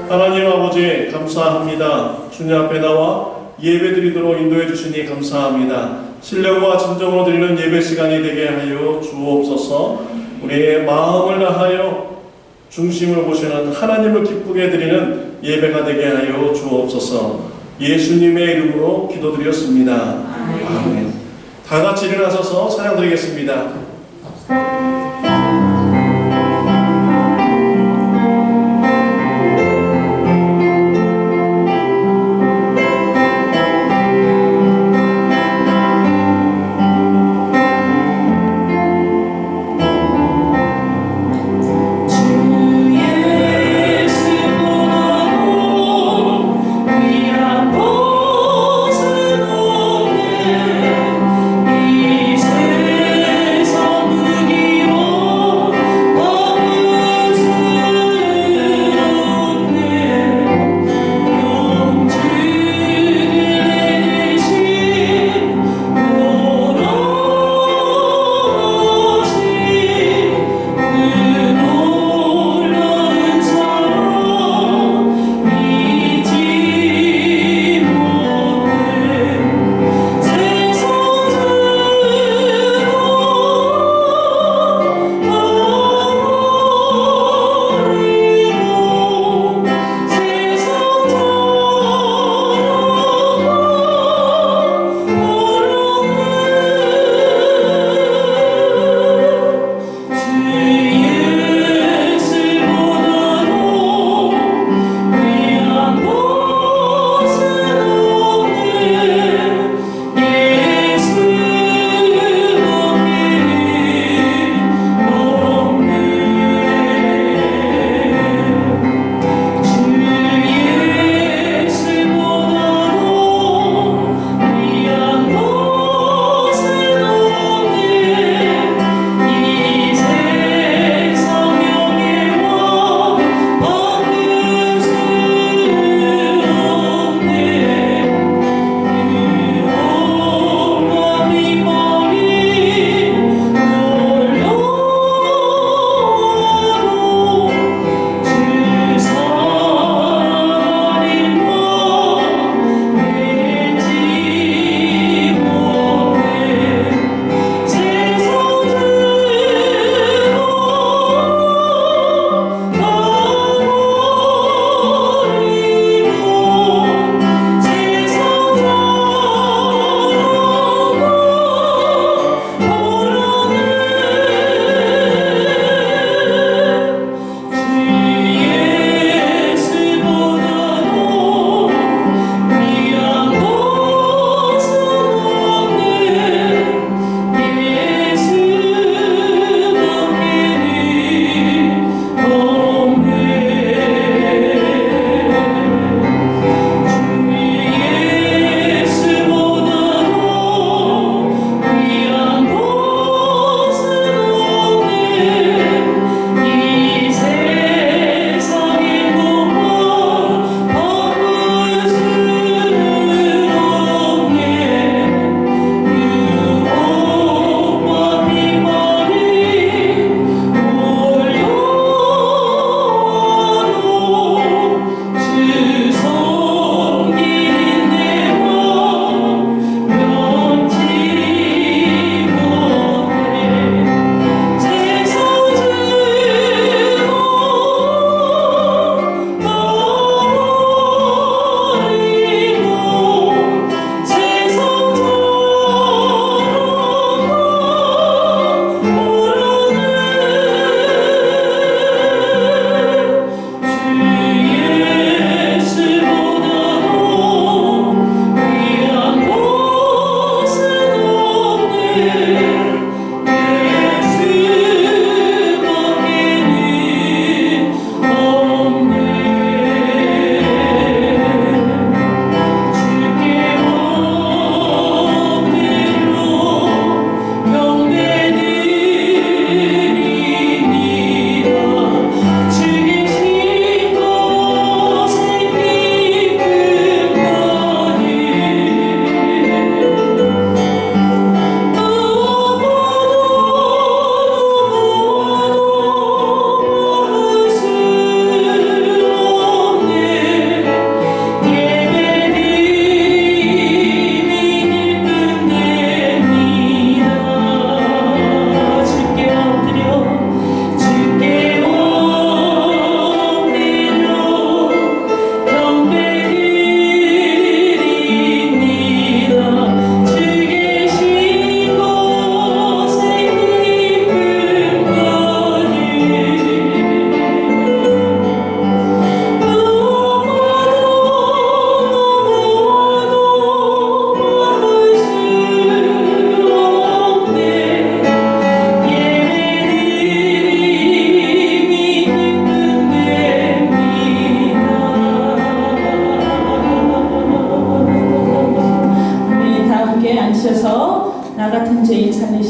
하나님 아버지 감사합니다. 주님 앞에 나와 예배드리도록 인도해 주시니 감사합니다. 신령과 진정으로 드리는 예배 시간이 되게 하여 주옵소서. 우리의 마음을 다하여 중심을 보시는 하나님을 기쁘게 드리는 예배가 되게 하여 주옵소서. 예수님의 이름으로 기도드렸습니다. 아멘. 다 같이 일어나셔서 찬양 드리겠습니다. 이 세상 무기로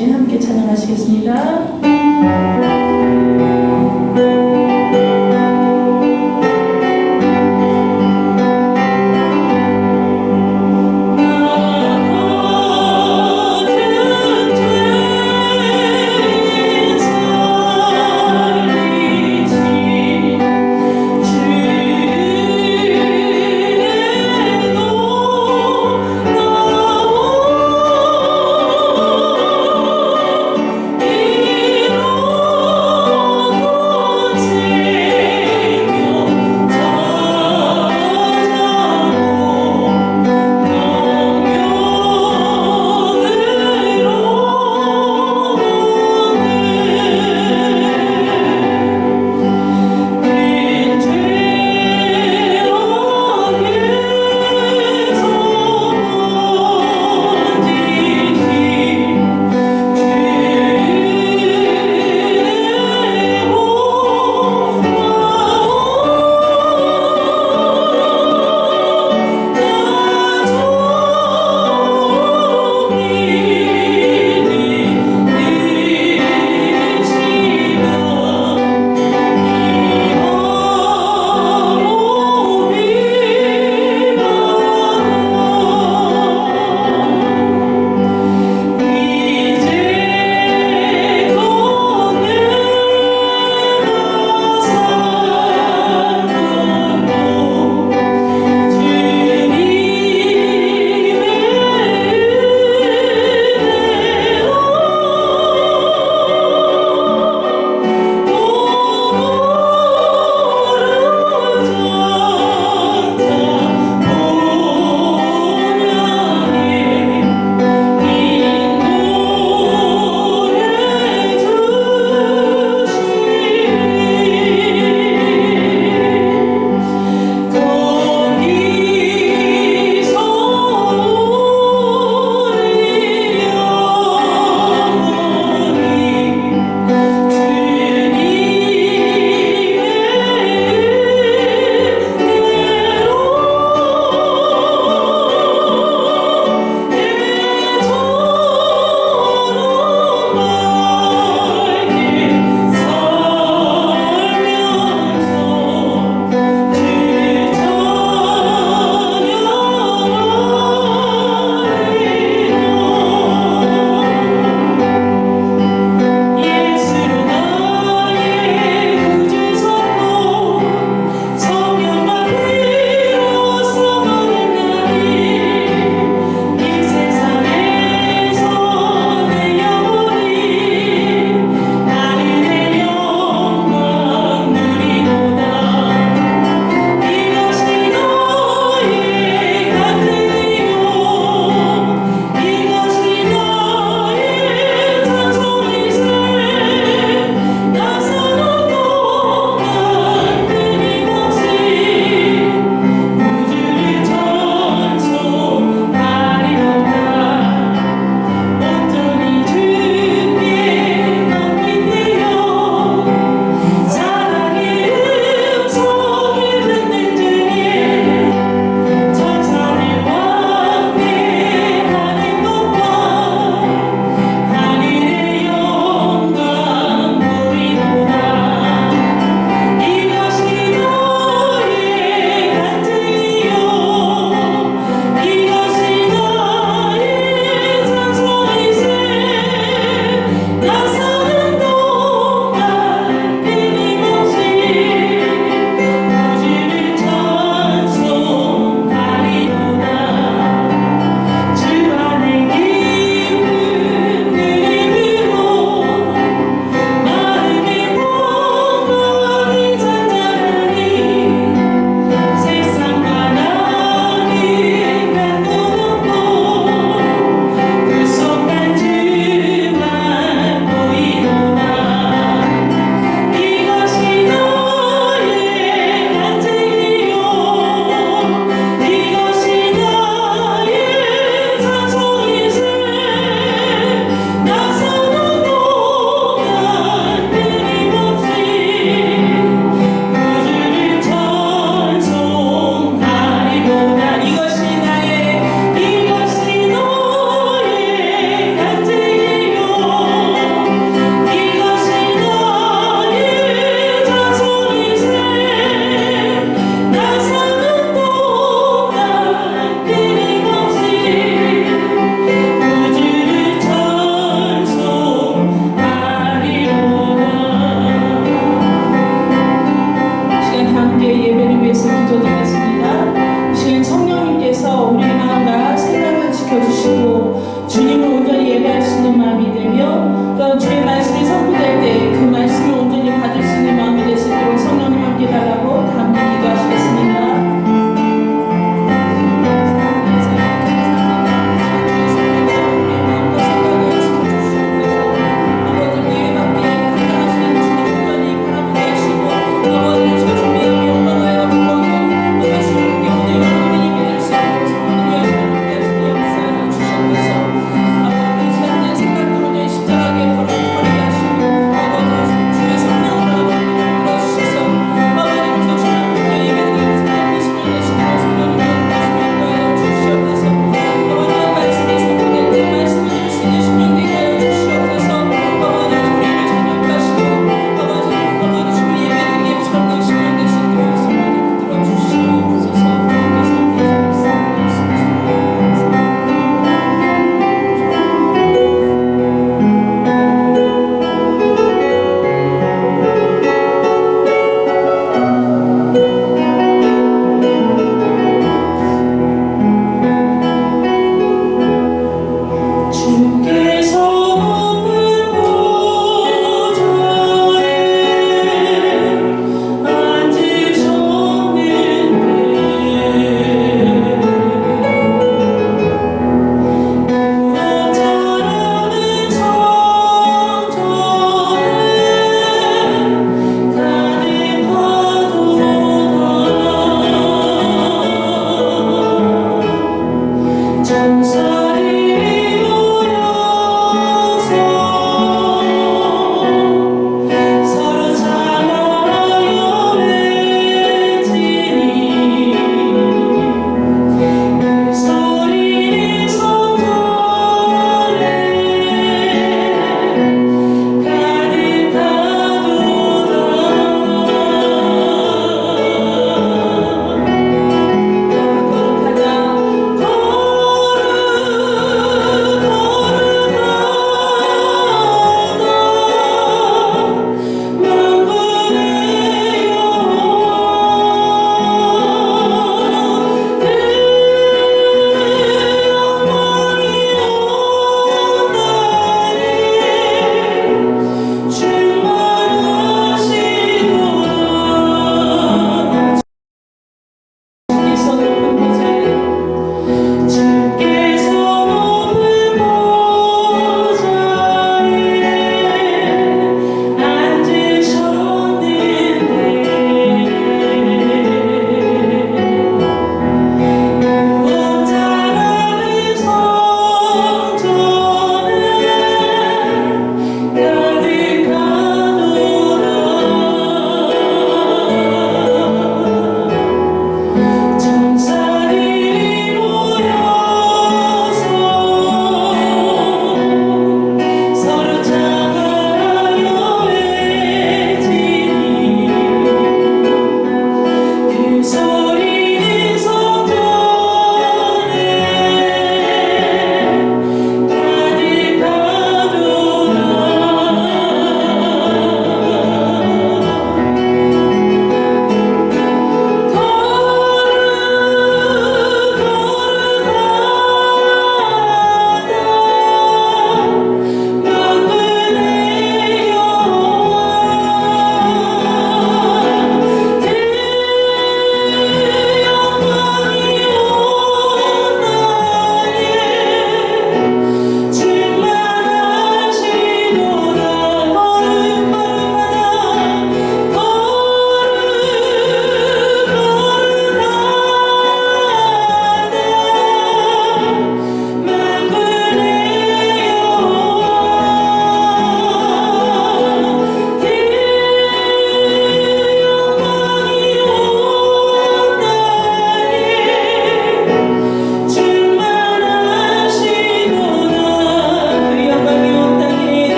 주신 함께 찬양하시겠습니다. 이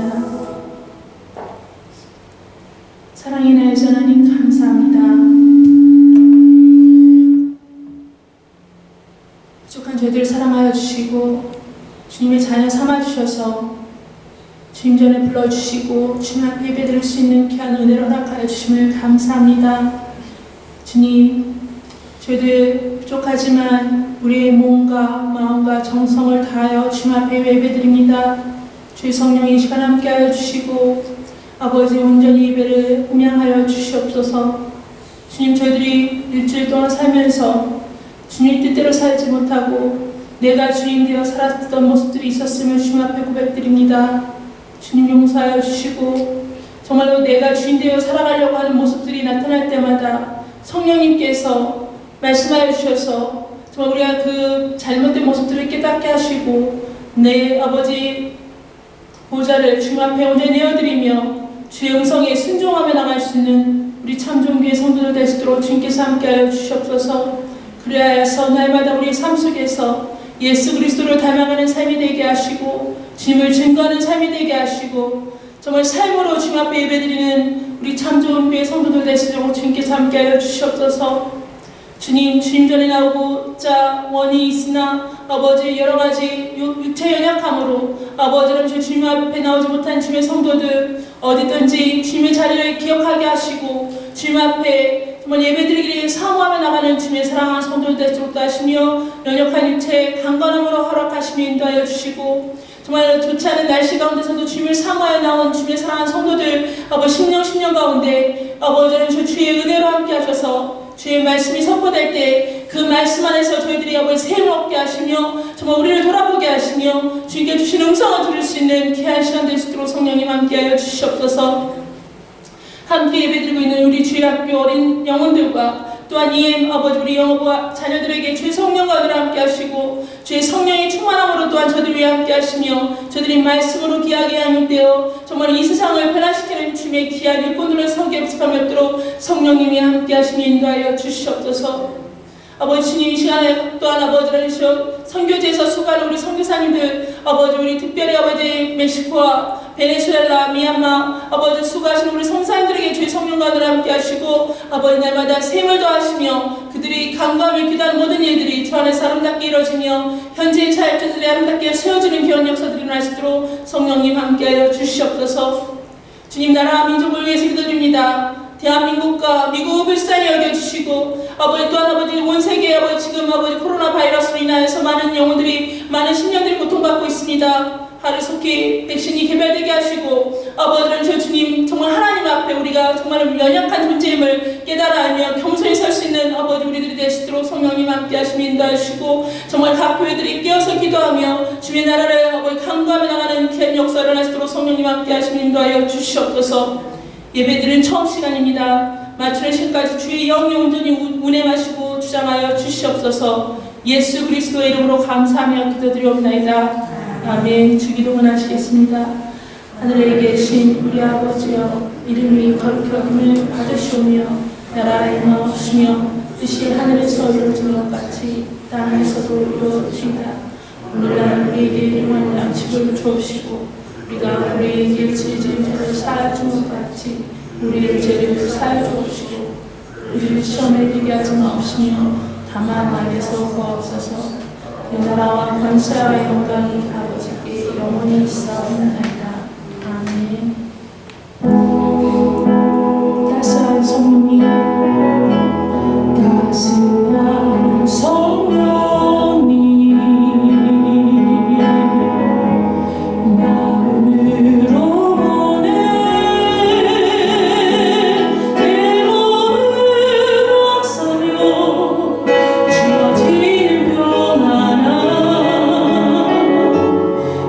기도드립니다. 사랑의 나의 하나님 감사합니다. 부족한 저희들을 사랑하여 주시고 주님의 자녀 삼아주셔서 주님 전에 불러주시고 주님 앞에 예배드릴 수 있는 귀한 은혜를 허락하여 주심을 감사합니다. 주님, 저희들 부족하지만 우리의 몸과 마음과 정성을 다하여 주님 앞에 예배드립니다. 주의 성령이 이 시간 함께하여 주시고 아버지 온전히 예배를 음양하여 주시옵소서. 주님, 저희들이 일주일 동안 살면서 주님 뜻대로 살지 못하고 내가 주인 되어 살았던 모습들이 있었으면 주님 앞에 고백드립니다. 주님 용서하여 주시고 정말로 내가 주인 되어 살아가려고 하는 모습들이 나타날 때마다 성령님께서 말씀하여 주셔서 정말 우리가 그 잘못된 모습들을 깨닫게 하시고 내 아버지 보좌를 주님 앞에 온전히 내어드리며 주의 음성에 순종하며 나갈 수 있는 우리 참종교의 성도들 되시도록 주님께서 함께하여 주시옵소서. 그리하여서 날마다 우리의 삶 속에서 예수 그리스도를 닮아가는 삶이 되게 하시고 주님을 증거하는 삶이 되게 하시고 정말 삶으로 주님 앞에 예배드리는 우리 참 좋은 교회 성도들 되시도록 주님께서 함께하여 주시옵소서. 주님 전에 나오고자 원이 있으나 아버지 여러가지 육체 연약함으로 아버지는 주님 앞에 나오지 못한 주님의 성도들 어디든지 주님의 자리를 기억하게 하시고 주님 앞에 정말 예배드리기를 사모하며 나가는 주님의 사랑하는 성도들 되시도록 하시며 연약한 육체의 강건함으로 허락하시며 인도하여 주시고 정말 좋지 않은 날씨 가운데서도 주님을 사모하여 나온 주님의 사랑하는 성도들 아버지 10년 가운데 아버지는 주의 은혜로 함께 하셔서 주의 말씀이 선포될 때 그 말씀 안에서 저희들이 아버지 샘을 얻게 하시며 정말 우리를 돌아보게 하시며 주님께 주신 음성을 들을 수 있는 귀한 시간 될 수 있도록 성령님 함께하여 주시옵소서. 함께 예배드리고 있는 우리 주의 학교 어린 영혼들과 또한 EM 아버지 우리 영어부와 자녀들에게 주의 성령과 은혜를 함께 하시고 주의 성령의 충만함으로 또한 저들 위해 함께 하시며 저들이 말씀으로 귀하게 함되어 정말 이 세상을 변화시키는 주님의 귀한 일꾼들을 성계 흡습하며 성령님이 함께 하시며 인도하여 주시옵소서. 아버지 주님 이 시간에 또한 아버지를 선교지에서 수고하는 우리 선교사님들 아버지 우리 특별히 아버지 멕시코와 베네수엘라 미얀마 아버지 수고하시는 우리 성사님들에게 주의 성령과 은혜를 함께 하시고 아버지 날마다 샘을 더하시며 그들이 간구하며 기도하는 모든 일들이 저 안에서 아름답게 이루어지며 현재의 자율주들이 아름답게 세워지는 귀한 역사들이 일어날 수 있도록 성령님 함께하여 주시옵소서. 주님 나라와 민족을 위해서 기도드립니다. 대한민국과 미국을 불쌍히 여겨주시고 아버지 또한 아버지 온 세계에 아버지 지금 아버지 코로나 바이러스로 인하여서 많은 영혼들이 많은 신령들이 고통받고 있습니다. 하루속히 백신이 개발되게 하시고 아버지는 저 주님 정말 하나님 앞에 우리가 정말 연약한 존재임을 깨달아 알며 겸손히 설 수 있는 아버지 우리들이 되시도록 성령님 함께 하시며 인도하시고 정말 각 교회들이 깨어서 기도하며 주의 나라를 아버지 강구하며 나가는 귀한 역사를 일어나시도록 성령님 함께 하시며 인도하여 주시옵소서. 예배드리는 처음 시간입니다. 마치는 시간까지 주의 영이 온전히 운행하시고 주장하여 주시옵소서. 예수 그리스도의 이름으로 감사하며 기도드리옵나이다. 아멘. 주기도문 하시겠습니다. 하늘에 계신 우리 아버지여 이름이 거룩히 여김을 받으시오며 나라의 임하옵시며 뜻이 하늘에서 이루어진 것 같이 땅에서도 이루어지이다. 오늘날 우리에게 일용할 양식을 주옵시고 우리가 우리에게 죄진 자를 사하여 것 같이 우리의 죄를 사하여 주옵시고 우리를 시험에 들게 하지 마옵시며 다만 안에서 구하옵소서. 그 나라와 권세와 영광이 아버지께 영원히 있사옵나이다. 아멘. 따스한 성령님 따스한 성령님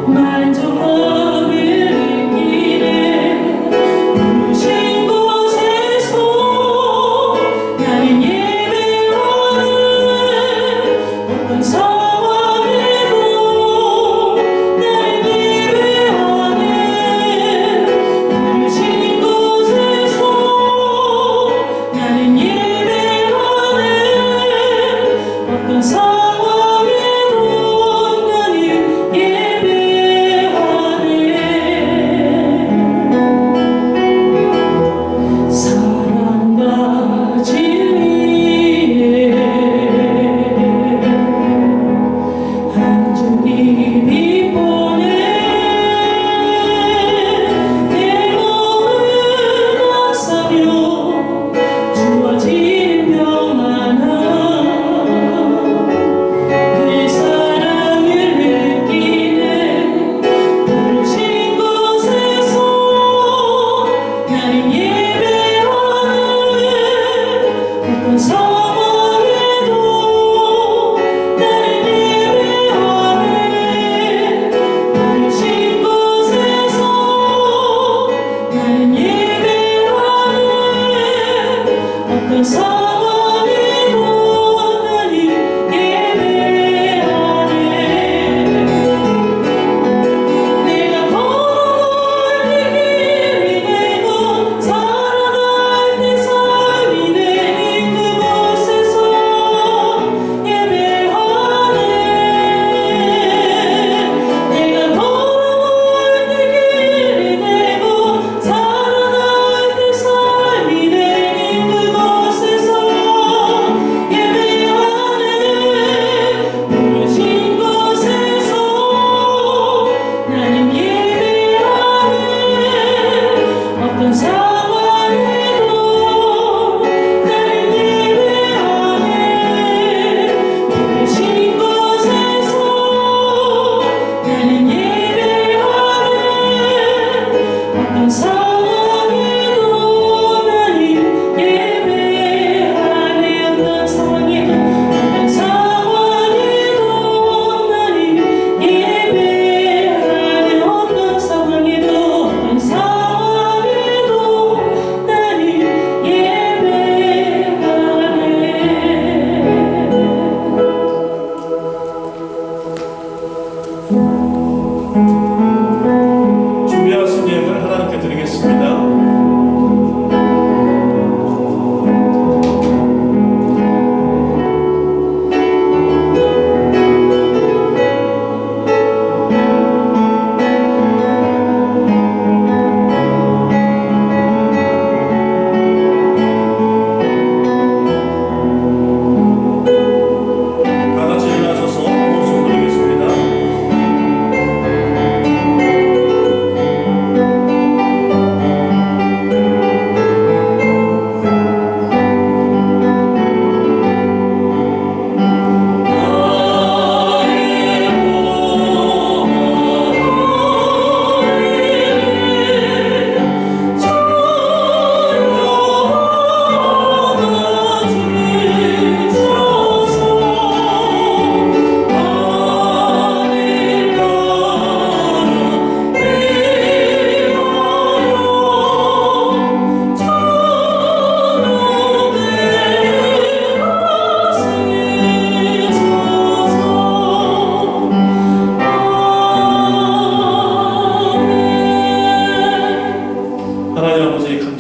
만족함을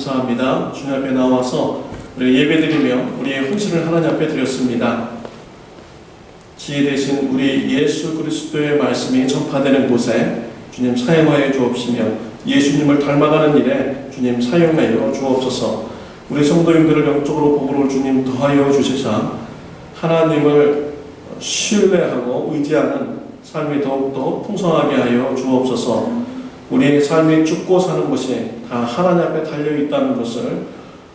감사합니다. 주님 앞에 나와서 우리 예배드리며 우리의 헌신을 하나님 앞에 드렸습니다. 지혜 되신 우리 예수 그리스도의 말씀이 전파되는 곳에 주님 사용하여 주옵시며 예수님을 닮아가는 일에 주님 사용하여 주옵소서. 우리 성도님들을 영적으로 복으로 주님 더하여 주시사 하나님을 신뢰하고 의지하는 삶이 더욱더 풍성하게 하여 주옵소서. 우리의 삶이 죽고 사는 것이 다 하나님 앞에 달려있다는 것을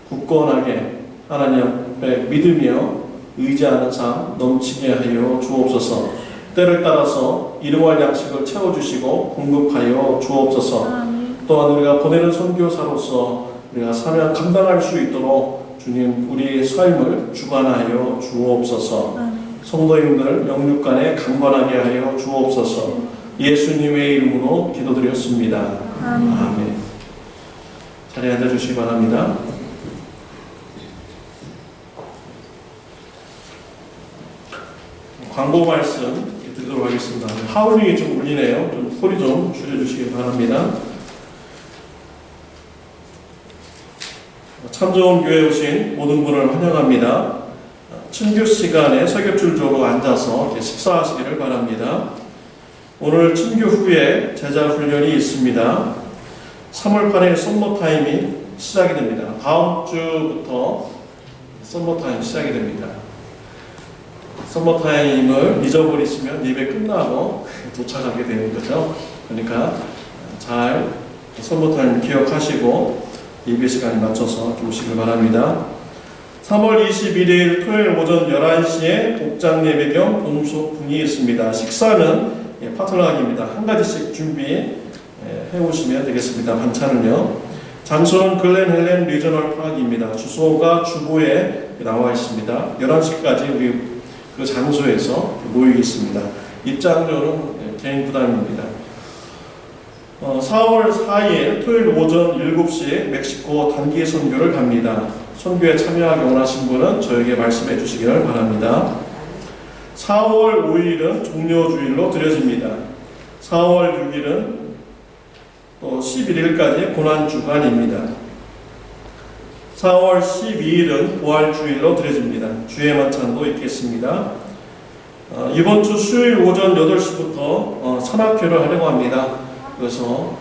굳건하게 하나님 앞에 믿으며 의지하는 삶 넘치게 하여 주옵소서. 때를 따라서 일용할 양식을 채워주시고 공급하여 주옵소서. 또한 우리가 보내는 선교사로서 우리가 사명 감당할 수 있도록 주님 우리의 삶을 주관하여 주옵소서. 성도님들 영육간에 강건하게 하여 주옵소서. 예수님의 이름으로 기도드렸습니다. 아멘. 자리에 앉아주시기 바랍니다. 광고 말씀 드리도록 하겠습니다. 하울링이 좀 울리네요. 좀 소리 좀 줄여주시기 바랍니다. 참 좋은 교회에 오신 모든 분을 환영합니다. 친교 시간에 서격줄조로 앉아서 이렇게 식사하시기를 바랍니다. 오늘 친교 후에 제자 훈련이 있습니다. 3월 8일 썸머타임이 시작이 됩니다. 다음 주부터 썸머타임 시작이 됩니다. 썸머타임을 잊어버리시면 예배 끝나고 도착하게 되는 거죠. 그러니까 잘 썸머타임 기억하시고 예배 시간에 맞춰서 오시길 바랍니다. 3월 21일 토요일 오전 11시에 복장 예배 겸 봉소풍이 있습니다. 식사는 파틀락입니다. 한 가지씩 준비해 오시면 되겠습니다. 반찬을요. 장소는 글렌 헬렌 리저널 파크입니다. 주소가 주보에 나와 있습니다. 11시까지 우리 그 장소에서 모이겠습니다. 입장료는 개인 부담입니다. 4월 4일 토요일 오전 7시에 멕시코 단기 선교를 갑니다. 선교에 참여하기 원하신 분은 저에게 말씀해 주시기를 바랍니다. 4월 5일은 종료주일로 드려집니다. 4월 6일은 또 11일까지 고난주간입니다. 4월 12일은 부활주일로 드려집니다. 주의 만찬도 있겠습니다. 이번 주 수요일 오전 8시부터 산악회를 하려고 합니다. 그래서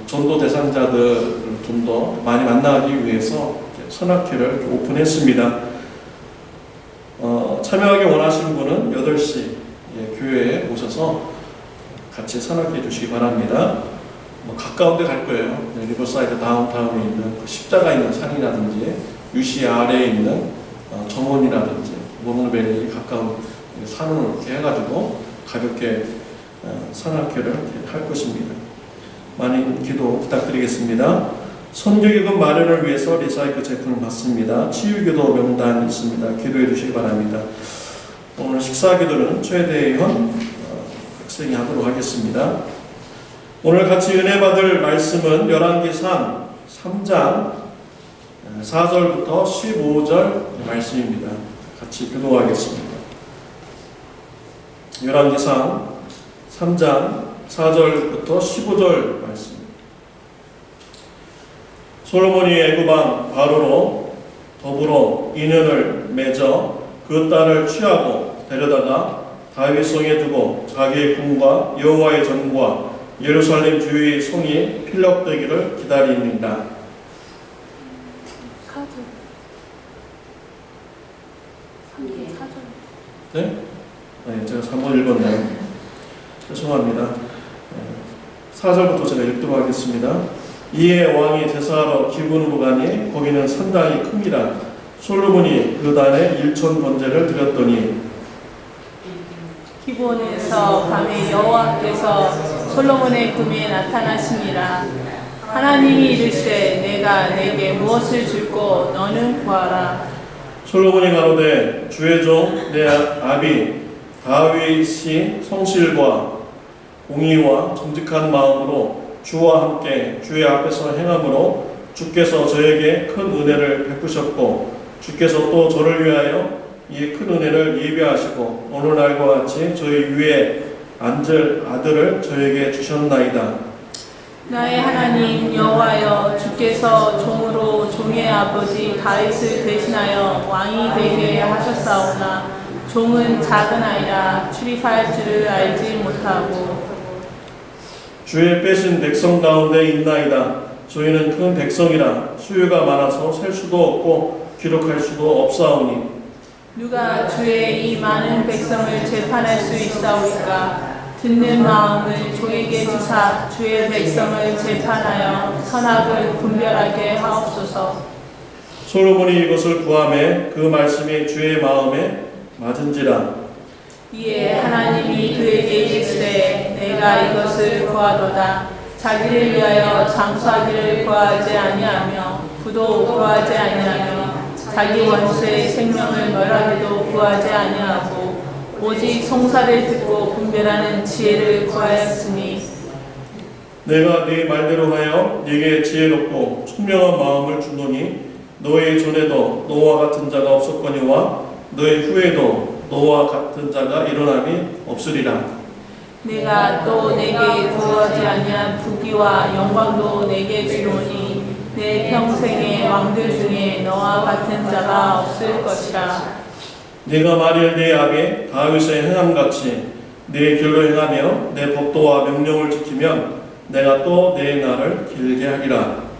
전도 대상자들을 좀 더 많이 만나기 위해서 산악회를 오픈했습니다. 참여하기 원하시는 분은 8시 교회에 오셔서 같이 산악회 주시기 바랍니다. 가까운 데 갈 거예요. 리버사이드 다운타운에 있는 그 십자가 있는 산이라든지 UC 아래에 있는 정원이라든지 모노밸리 가까운 산을 이렇게 해가지고 가볍게 산악회를 할 것입니다. 많은 기도 부탁드리겠습니다. 선교기금 마련을 위해서 리사이클 제품을 받습니다. 치유기도 명단이 있습니다. 기도해 주시기 바랍니다. 오늘 식사기도는 최대현 학생이 하도록 하겠습니다. 오늘 같이 은혜 받을 말씀은 열왕기상 3장 4절부터 15절 말씀입니다. 같이 교도하겠습니다. 열왕기상 3장 4절부터 15절 말씀. 솔로몬이 애굽왕 바로로 더불어 인연을 맺어 그 딸을 취하고 데려다가 다윗 성에 두고 자기의 궁과 여호와의 전과 예루살렘 주의 성이 필력되기를 기다립니다. 네? 네, 제가 잘못 읽었네요. 죄송합니다. 4절부터 제가 읽도록 하겠습니다. 이에 왕이 제사하러 기브론으로 가니 거기는 산당이 큽니다. 솔로몬이 그 단에 1천 번제를 드렸더니 기브론에서 밤에 여호와께서 솔로몬의 꿈에 나타나시니라. 하나님이 이르시되 내가 내게 무엇을 줄고 너는 구하라. 솔로몬이 가로되 주의 종 내 아비 다윗이 성실과 공의와 정직한 마음으로 주와 함께 주의 앞에서 행함으로 주께서 저에게 큰 은혜를 베푸셨고 주께서 또 저를 위하여 이 큰 은혜를 예비하시고 오늘날과 같이 저희 위에 앉을 아들을 저에게 주셨나이다. 나의 하나님 여호와여 주께서 종으로 아버지 다윗을 대신하여 왕이 되게 하셨사오나 종은 작은 아이라 출입할 줄을 알지 못하고 주의 빼신 백성 가운데 있나이다. 저희는 큰 백성이라 수요가 많아서 셀 수도 없고 기록할 수도 없사오니 누가 주의 이 많은 백성을 재판할 수 있사오이까 듣는 마음을 종에게 주사 주의 백성을 재판하여 선악을 분별하게 하옵소서. 솔로몬이 이것을 구하매 그 말씀이 주의 마음에 맞은지라. 이에 하나님이 그에게 이르시되 내가 이것을 구하도다. 자기를 위하여 장수하기를 구하지 아니하며 부도 구하지 아니하며 자기 원수의 생명을 멸하기도 구하지 아니하고 오직 송사를 듣고 분별하는 지혜를 구하였으니 내가 네 말대로 하여 네게 지혜롭고 총명한 마음을 주노니 너의 전에도 너와 같은 자가 없었거니와 너의 후에도 너와 같은 자가 일어남이 없으리라. 내가 또 내게 구하지 아니한 부귀와 영광도 내게 주노니 내 평생의 왕들 중에 너와 같은 자가 없을 것이라. 네가 만일 내 아비 다윗의 행함같이 내 길로 행하며 내 법도와 명령을 지키면 내가 또 내 날을 길게 하리라.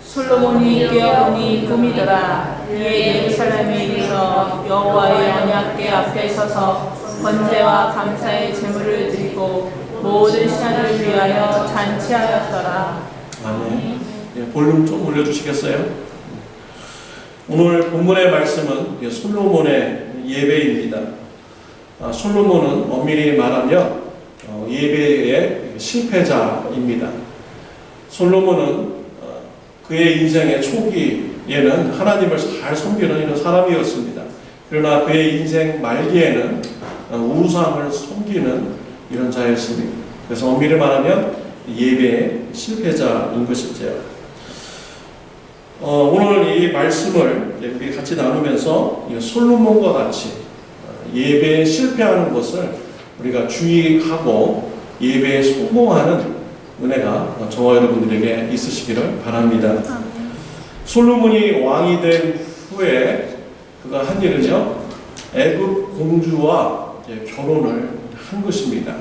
솔로몬이 깨어보니 꿈이더라. 이에 예루살렘에 이르러 여호와의 언약궤 앞에 서서 번제와 감사의 제물을 드리고 모든 신하를 위하여 잔치하였더라. 아멘. 예, 볼륨 좀 올려주시겠어요? 오늘 본문의 말씀은 솔로몬의 예배입니다. 솔로몬은 엄밀히 말하면 예배의 실패자입니다. 솔로몬은 그의 인생의 초기에는 하나님을 잘 섬기는 이런 사람이었습니다. 그러나 그의 인생 말기에는 우상을 섬기는 이런 자였습니다. 그래서 엄밀히 말하면 예배의 실패자인 것이죠. 오늘 이 말씀을 우리 같이 나누면서 솔로몬과 같이 예배에 실패하는 것을 우리가 주의하고 예배에 성공하는 은혜가 저와 여러분들에게 있으시기를 바랍니다. 솔로몬이 왕이 된 후에 그가 한 일은요, 애굽 공주와 결혼을 한 것입니다.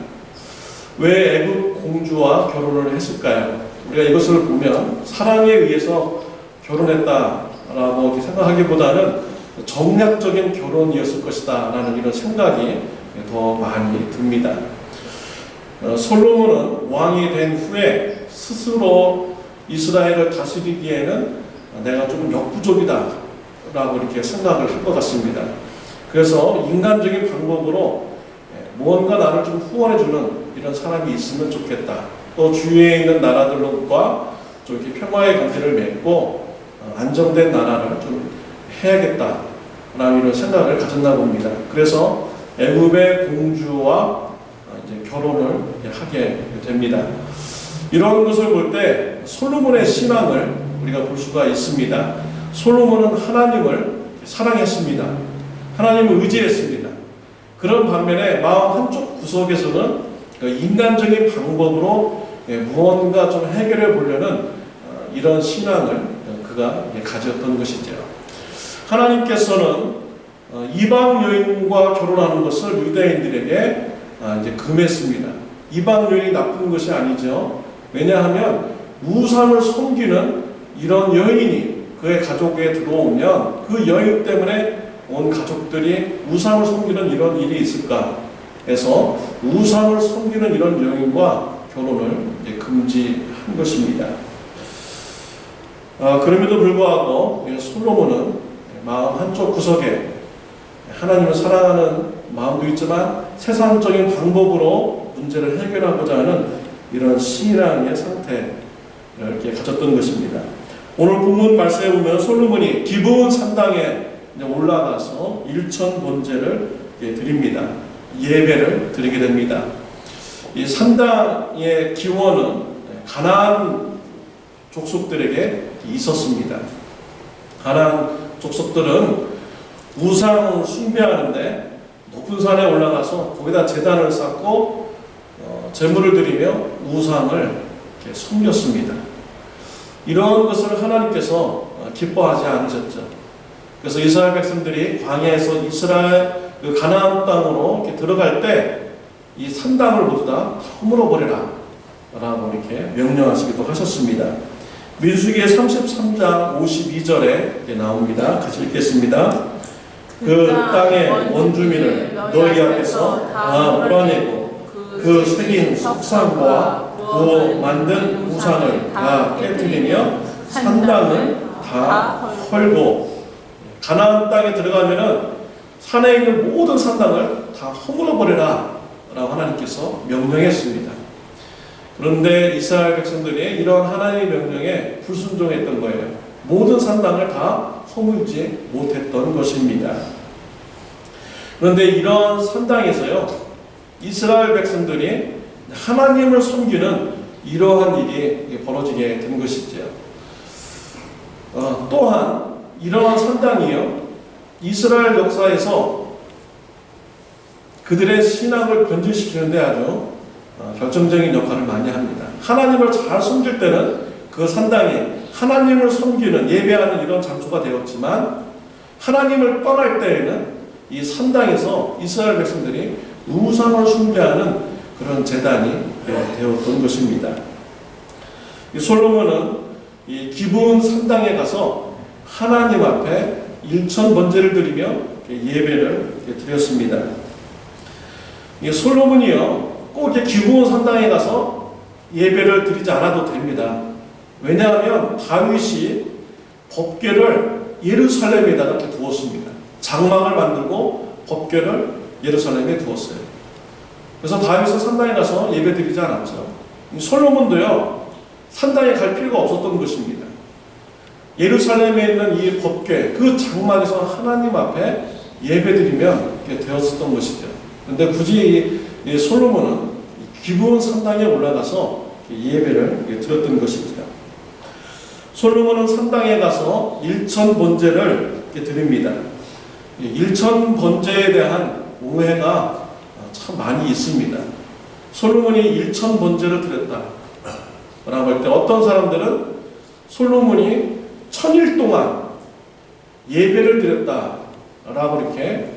왜 애굽 공주와 결혼을 했을까요? 우리가 이것을 보면 사랑에 의해서 결혼했다라고 생각하기보다는 정략적인 결혼이었을 것이다 라는 이런 생각이 더 많이 듭니다. 솔로몬은 왕이 된 후에 스스로 이스라엘을 다스리기에는 내가 조금 역부족이다 라고 이렇게 생각을 할 것 같습니다. 그래서 인간적인 방법으로 무언가 나를 좀 후원해주는 이런 사람이 있으면 좋겠다. 또 주위에 있는 나라들과 좀 이렇게 평화의 관계를 맺고 안정된 나라를 좀 해야겠다 라는 이런 생각을 가졌나 봅니다. 그래서 애굽의 공주와 이제 결혼을 하게 됩니다. 이런 것을 볼 때 솔로몬의 신앙을 우리가 볼 수가 있습니다. 솔로몬은 하나님을 사랑했습니다. 하나님을 의지했습니다. 그런 반면에 마음 한쪽 구석에서는 인간적인 방법으로 무언가 좀 해결해 보려는 이런 신앙을 그가 가졌던 것이죠. 하나님께서는 이방 여인과 결혼하는 것을 유대인들에게 이제 금했습니다. 이방 여인이 나쁜 것이 아니죠. 왜냐하면 우상을 섬기는 이런 여인이 그의 가족에 들어오면 그 여인 때문에 온 가족들이 우상을 섬기는 이런 일이 있을까 해서 우상을 섬기는 이런 여인과 결혼을 금지한 것입니다. 그럼에도 불구하고 솔로몬은 마음 한쪽 구석에 하나님을 사랑하는 마음도 있지만 세상적인 방법으로 문제를 해결하고자 하는 이런 신앙의 상태를 이렇게 가졌던 것입니다. 오늘 본문 말씀에 보면 솔로몬이 기브온 산당에 올라가서 일천 번제를 드립니다. 예배를 드리게 됩니다. 이 산당의 기원은 가나안 족속들에게 있었습니다. 가나안 족속들은 우상을 숭배하는데 높은 산에 올라가서 거기다 제단을 쌓고 제물을 드리며 우상을 섬겼습니다. 이런 것을 하나님께서 기뻐하지 않으셨죠. 그래서 이스라엘 백성들이 광야에서 이스라엘 그 가나안 땅으로 이렇게 들어갈 때 이 산당을 모두 다 허물어 버리라 라고 이렇게 명령하시기도 하셨습니다. 민수기 33장 52절에 나옵니다. 같이 읽겠습니다. 그 땅의 원주민을 너희 앞에서 다 몰아내고 그 새긴 석상과 구워 만든 우상을 다 깨뜨리며 산당을 다 헐고, 가나안 땅에 들어가면은 산에 있는 모든 산당을 다 허물어 버리라 라고 하나님께서 명령했습니다. 그런데 이스라엘 백성들이 이런 하나님의 명령에 불순종했던 거예요. 모든 산당을 다 허물지 못했던 것입니다. 그런데 이런 산당에서요, 이스라엘 백성들이 하나님을 섬기는 이러한 일이 벌어지게 된 것이죠. 또한 이러한 산당이요, 이스라엘 역사에서 그들의 신앙을 변질시키는데 아주 결정적인 역할을 많이 합니다. 하나님을 잘 섬길 때는 그 산당이 하나님을 섬기는, 예배하는 이런 장소가 되었지만, 하나님을 떠날 때에는 이 산당에서 이스라엘 백성들이 우상을 숭배하는 그런 제단이 되었던 것입니다. 솔로몬은 이 기브온 산당에 가서 하나님 앞에 일천 번제를 드리며 예배를 드렸습니다. 이 솔로몬이요, 꼭 기브온 산당에 가서 예배를 드리지 않아도 됩니다. 왜냐하면 다윗이 법궤를 예루살렘에다가 이렇게 두었습니다. 장막을 만들고 법궤를 예루살렘에 두었어요. 그래서 다윗은 산당에 가서 예배 드리지 않았죠. 솔로몬도요, 산당에 갈 필요가 없었던 것입니다. 예루살렘에 있는 이 법궤, 그 장막에서 하나님 앞에 예배드리면 되었었던 것이죠. 그런데 굳이 솔로몬은 기브온 산당에 올라가서 예배를 드렸던 것입니다. 솔로몬은 산당에 가서 일천 번제를 드립니다. 일천 번제에 대한 오해가 참 많이 있습니다. 솔로몬이 일천 번제를 드렸다 라고 할 때 어떤 사람들은 솔로몬이 1000일 동안 예배를 드렸다 라고 이렇게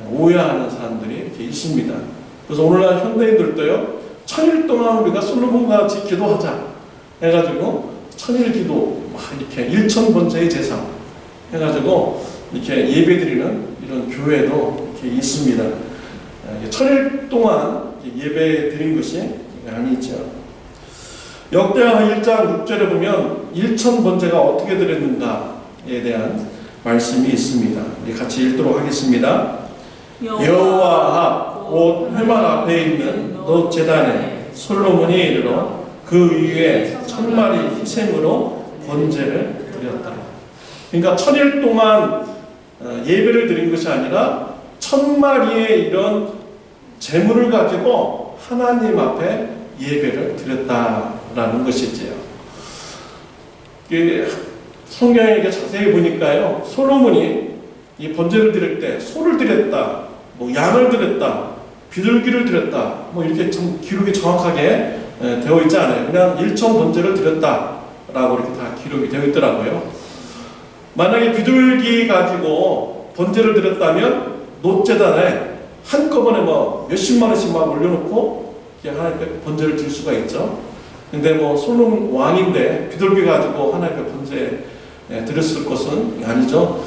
오해하는 사람들이 이렇게 있습니다. 그래서 오늘날 현대인들도요, 1000일 동안 우리가 솔로몬과 같이 기도하자 해가지고 1000일 기도 이렇게 1000번째의 제사 해가지고 이렇게 예배드리는 이런 교회도 이렇게 있습니다. 1000일 동안 예배 드린 것이 아니죠. 역대하 1장 6절에 보면 1000번제가 어떻게 드렸는가에 대한 말씀이 있습니다. 우리 같이 읽도록 하겠습니다. 여호와 앞 곧 회막 앞에 있는 너 제단에 솔로몬이 이르러 그 위에 1000마리 희생으로 번제를 드렸다. 그러니까 1000일 동안 예배를 드린 것이 아니라 1000마리의 이런 제물을 가지고 하나님 앞에 예배를 드렸다라는 것이지요. 성경에 이렇게 자세히 보니까요, 솔로몬이 이 번제를 드릴 때 소를 드렸다, 뭐 양을 드렸다, 비둘기를 드렸다, 뭐 이렇게 좀 기록이 정확하게 되어 있지 않아요. 그냥 1000 번제를 드렸다라고 이렇게 다 기록이 되어 있더라고요. 만약에 비둘기 가지고 번제를 드렸다면 놋제단에 한꺼번에 뭐 몇십만 원씩 막 올려놓고 하나님께 번제를 드릴 수가 있죠. 근데 뭐 솔로몬 왕인데 비둘기 가지고 하나님께 번제 드렸을 것은 아니죠.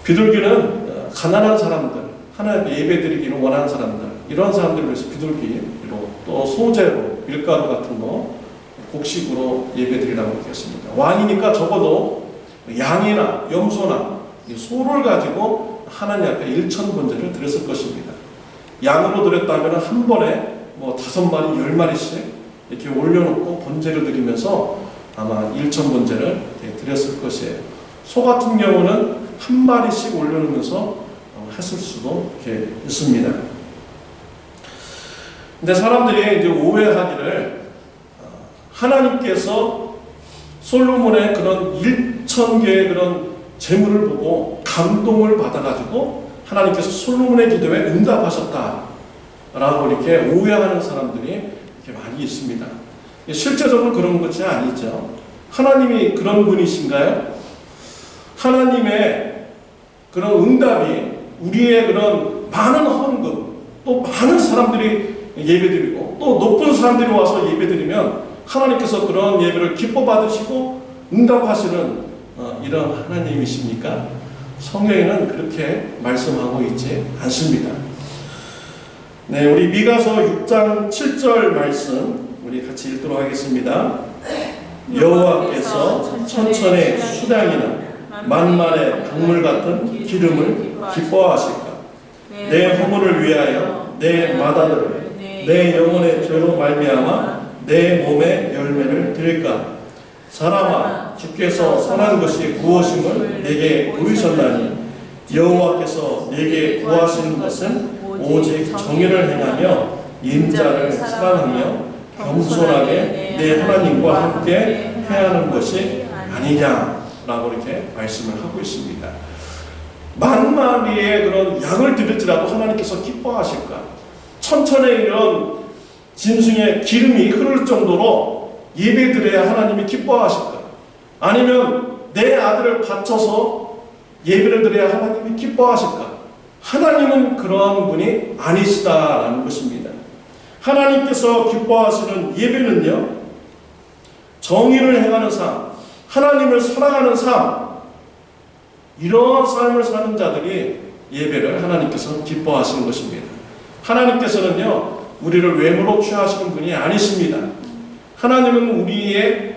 비둘기는 가난한 사람들, 하나님께 예배드리기를 원하는 사람들, 이런 사람들을 위해서 비둘기로, 또 소재로 밀가루 같은 거 곡식으로 예배드리라고 했습니다. 왕이니까 적어도 양이나 염소나 소를 가지고 하나님 앞에 1000 번제를 드렸을 것입니다. 양으로 드렸다면 한 번에 뭐 5마리, 10마리씩 이렇게 올려놓고 번제를 드리면서 아마 1000 번제를 드렸을 것이에요. 소 같은 경우는 한 마리씩 올려놓으면서 했을 수도 이렇게 있습니다. 근데 사람들이 이제 오해하기를, 하나님께서 솔로몬의 그런 1000개의 그런 재물을 보고 감동을 받아가지고 하나님께서 솔로몬의 기도에 응답하셨다라고 이렇게 오해하는 사람들이 이렇게 많이 있습니다. 실제적으로 그런 것이 아니죠. 하나님이 그런 분이신가요? 하나님의 그런 응답이 우리의 그런 많은 헌금, 또 많은 사람들이 예배드리고 또 높은 사람들이 와서 예배드리면 하나님께서 그런 예배를 기뻐 받으시고 응답하시는 이런 하나님이십니까? 성경에는 그렇게 말씀하고 있지 않습니다. 네, 우리 미가서 6장 7절 말씀 우리 같이 읽도록 하겠습니다. 여호와께서 천천의 수량이나 만만의 강물 같은 기름을 기뻐하실까? 내 허물을 위하여 내 마다들을 내 영혼의 죄로 말미암아 내 몸에 열매를 드릴까? 사람아, 주께서 선한 것이 무엇임을 내게 보이셨나니 여호와께서 내게 구하시는 것은 오직 정의를 행하며 인자를 사랑하며 겸손하게 내 하나님과 함께 해하는 것이 아니냐라고 이렇게 말씀을 하고 있습니다. 만마리의 그런 양을 드릴지라도 하나님께서 기뻐하실까? 천천의 이런 짐승의 기름이 흐를 정도로 예배드려야 하나님이 기뻐하실까? 아니면 내 아들을 바쳐서 예배를 드려야 하나님이 기뻐하실까? 하나님은 그러한 분이 아니시다라는 것입니다. 하나님께서 기뻐하시는 예배는요, 정의를 행하는 삶, 하나님을 사랑하는 삶, 이러한 삶을 사는 자들이 예배를 하나님께서 기뻐하시는 것입니다. 하나님께서는요, 우리를 외모로 취하시는 분이 아니십니다. 하나님은 우리의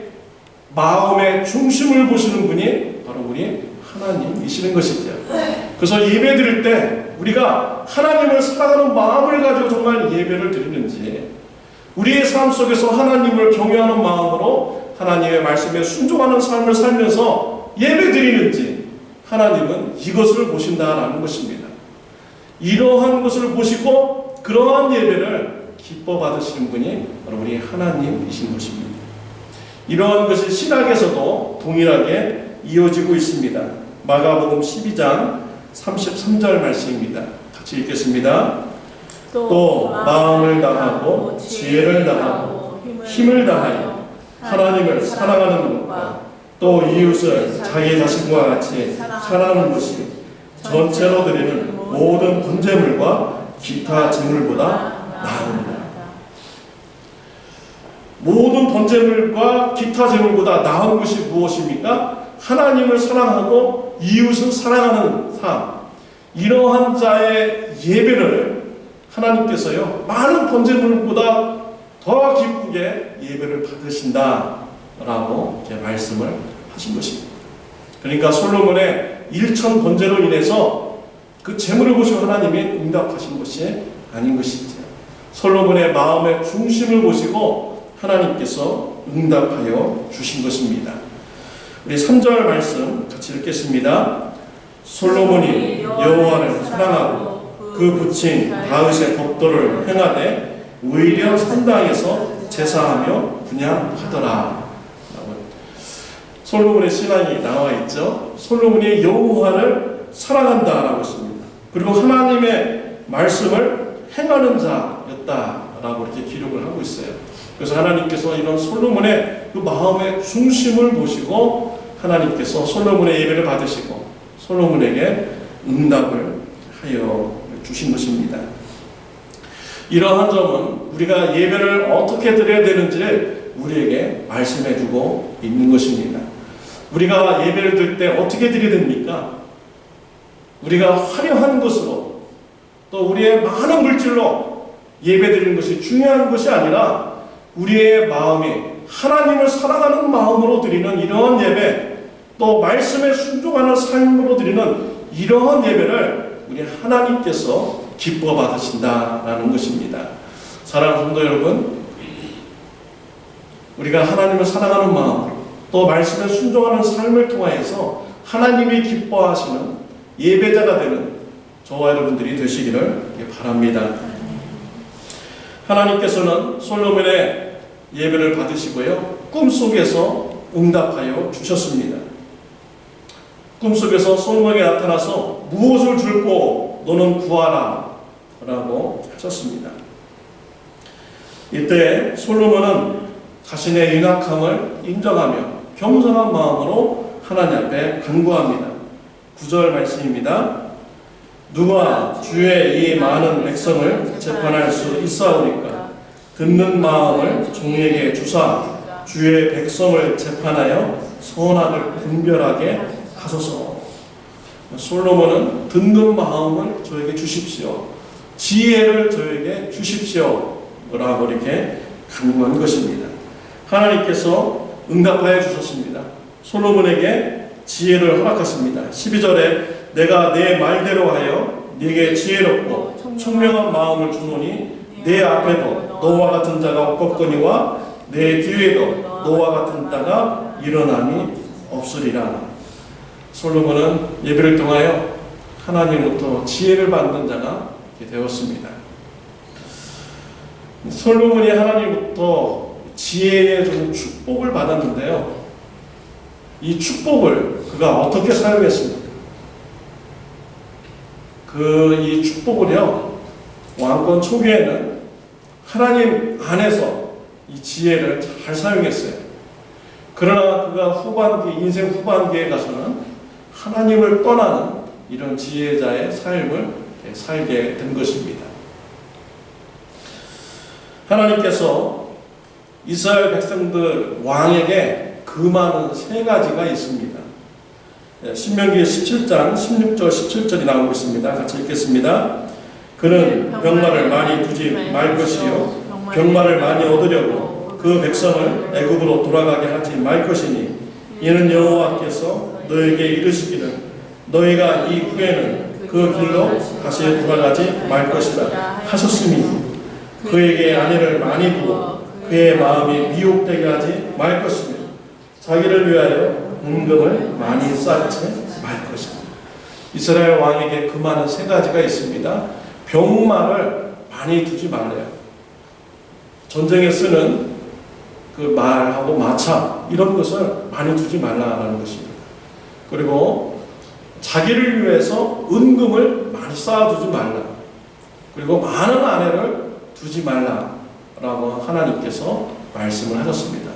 마음의 중심을 보시는 분이 바로 우리 하나님이시는 것이죠. 그래서 예배 드릴 때 우리가 하나님을 사랑하는 마음을 가지고 정말 예배를 드리는지, 우리의 삶 속에서 하나님을 경외하는 마음으로 하나님의 말씀에 순종하는 삶을 살면서 예배 드리는지, 하나님은 이것을 보신다라는 것입니다. 이러한 것을 보시고 그러한 예배를 기뻐 받으시는 분이 바로 우리 하나님이신 것입니다. 이러한 것이 신학에서도 동일하게 이어지고 있습니다. 마가복음 12장 33절 말씀입니다. 같이 읽겠습니다. 또 마음을 다하고 지혜를 다하고 힘을 다하여 하나님을 사랑하는 것과 또 이웃을 자기 자신과 같이 사랑하는 것이 전체로 드리는 모든 번제물과 기타 제물보다 나으니라. 모든 번제물과 기타 제물보다 나은 것이 무엇입니까? 하나님을 사랑하고 이웃을 사랑하는 삶. 이러한 자의 예배를 하나님께서요, 많은 번제물보다 더 기쁘게 예배를 받으신다라고 이렇게 말씀을 하신 것입니다. 그러니까 솔로몬의 1천 번제로 인해서 그 제물을 보시고 하나님이 응답하신 것이 아닌 것이죠. 솔로몬의 마음의 중심을 보시고 하나님께서 응답하여 주신 것입니다. 우리 3절 말씀 같이 읽겠습니다. 솔로몬이 여호와를 사랑하고 그 붙인 다윗의 법도를 행하되 오히려 산당에서 제사하며 분향하더라. 솔로몬의 신앙이 나와 있죠. 솔로몬이 여호와를 사랑한다라고 했습니다. 그리고 하나님의 말씀을 행하는 자였다라고 이렇게 기록을 하고 있어요. 그래서 하나님께서 이런 솔로몬의 그 마음의 중심을 보시고 하나님께서 솔로몬의 예배를 받으시고 솔로몬에게 응답을 하여 주신 것입니다. 이러한 점은 우리가 예배를 어떻게 드려야 되는지 우리에게 말씀해 주고 있는 것입니다. 우리가 예배를 드릴 때 어떻게 드려야 됩니까? 우리가 화려한 것으로 또 우리의 많은 물질로 예배 드리는 것이 중요한 것이 아니라 우리의 마음이 하나님을 사랑하는 마음으로 드리는 이러한 예배, 또 말씀에 순종하는 삶으로 드리는 이러한 예배를 우리 하나님께서 기뻐 받으신다라는 것입니다. 사랑하는 성도 여러분, 우리가 하나님을 사랑하는 마음, 또 말씀에 순종하는 삶을 통하여서 하나님이 기뻐하시는 예배자가 되는 저와 여러분들이 되시기를 바랍니다. 하나님께서는 솔로몬의 예배를 받으시고요, 꿈속에서 응답하여 주셨습니다. 꿈속에서 솔로몬이 나타나서 무엇을 줄고 너는 구하라 라고 하셨습니다. 이때 솔로몬은 자신의 연약함을 인정하며 겸손한 마음으로 하나님 앞에 간구합니다. 9절 말씀입니다. 누가 주의 이 많은 백성을 재판할 수 있사오니까 듣는 마음을 종에게 주사 주의 백성을 재판하여 선악을 분별하게 하소서. 솔로몬은 듣는 마음을 저에게 주십시오. 지혜를 저에게 주십시오. 라고 이렇게 간구한 것입니다. 하나님께서 응답하여 주셨습니다. 솔로몬에게 지혜를 허락하십니다. 12절에 내가 내 말대로 하여 네게 지혜롭고 총명한 마음을 주노니 내 앞에도 너와 같은 자가 없겠거니와 내 뒤에도 너와 같은 자가 일어남이 없으리라. 솔로몬은 예배를 통하여 하나님으로부터 지혜를 받는 자가 되었습니다. 솔로몬이 하나님으로부터 지혜의 좀 축복을 받았는데요. 이 축복을 그가 어떻게 사용했습니까? 이 축복을요, 왕권 초기에는 하나님 안에서 이 지혜를 잘 사용했어요. 그러나 그가 인생 후반기에 가서는 하나님을 떠나는 이런 지혜자의 삶을 살게 된 것입니다. 하나님께서 이스라엘 백성들 왕에게 금하는 세 가지가 있습니다. 신명기 17장 16절 17절이 나오고 있습니다. 같이 읽겠습니다. 그는 병마를 많이 두지 말 것이요 병마를 많이 얻으려고 그 백성을 애굽으로 돌아가게 하지 말 것이니 이는 여호와께서 너에게 이르시기를 너희가 이 후에는 그 길로 다시 돌아가지 말 것이라 하셨으니 그에게 아내를 많이 두고 그의 마음이 미혹되게 하지 말 것이며 자기를 위하여 은금을 많이 쌓지 말 것입니다. 이스라엘 왕에게 금하는 세 가지가 있습니다. 병마를 많이 두지 말래요. 전쟁에 쓰는 그 말하고 마차 이런 것을 많이 두지 말라는 것입니다. 그리고 자기를 위해서 은금을 많이 쌓아두지 말라. 그리고 많은 아내를 두지 말라라고 하나님께서 말씀을 하셨습니다.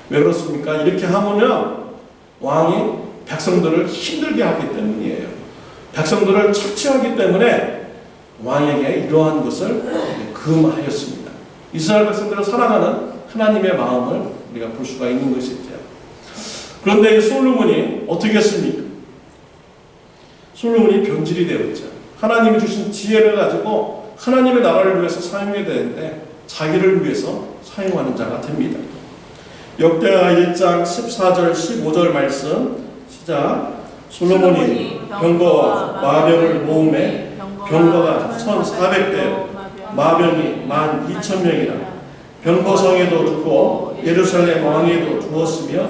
왜 그렇습니까? 이렇게 하면 왕이 백성들을 힘들게 하기 때문이에요. 백성들을 착취하기 때문에 왕에게 이러한 것을 금하였습니다. 이스라엘 백성들을 사랑하는 하나님의 마음을 우리가 볼 수가 있는 것이죠. 그런데 이 솔로몬이 어떻게 했습니까? 솔로몬이 변질이 되었죠. 하나님이 주신 지혜를 가지고 하나님의 나라를 위해서 사용해야 되는데 자기를 위해서 사용하는 자가 됩니다. 역대하 1장 14절 15절 말씀 시작. 솔로몬이 병거와 마병을 모음에 병거가 1,400대 마병이 12,000명이라 병거성에도 두고 예루살렘 왕에도 두었으며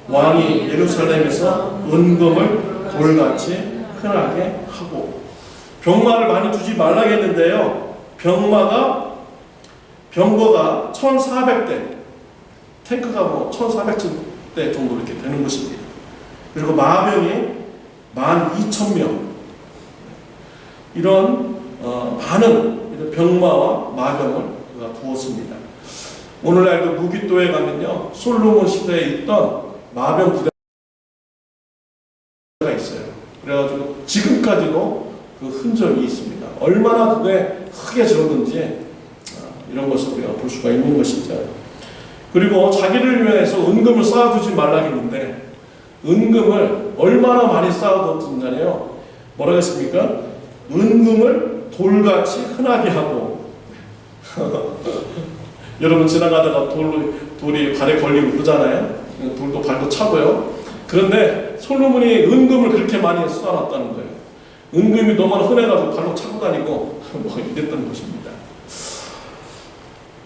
왕이 예루살렘에서 은금을 돌같이 흔하게 하고 병마를 많이 두지 말라겠는데요. 병거가 1,400대 탱크가 1,400대 정도 이렇게 되는 것입니다. 그리고 마병이 12,000명 이런 많은 병마와 마병을 그가 두었습니다. 오늘날도 무기또에 가면요 솔로몬 시대에 있던 마병 부대가 있어요. 그래가지고 지금까지도 그 흔적이 있습니다. 얼마나 그게 크게 적었는지 이런 것을 우리가 볼 수가 있는 것이죠. 그리고 자기를 위해서 은금을 쌓아두지 말라 했는데 은금을 얼마나 많이 쌓아뒀는가요? 뭐라고 했습니까? 은금을 돌같이 흔하게 하고 여러분 지나가다가 돌이 발에 걸리고 그러잖아요. 돌도 발도 차고요. 그런데 솔로몬이 은금을 그렇게 많이 쌓아놨다는 거예요. 은금이 너무 흔해가지고 발로 차고 다니고 뭐 이랬던 것입니다.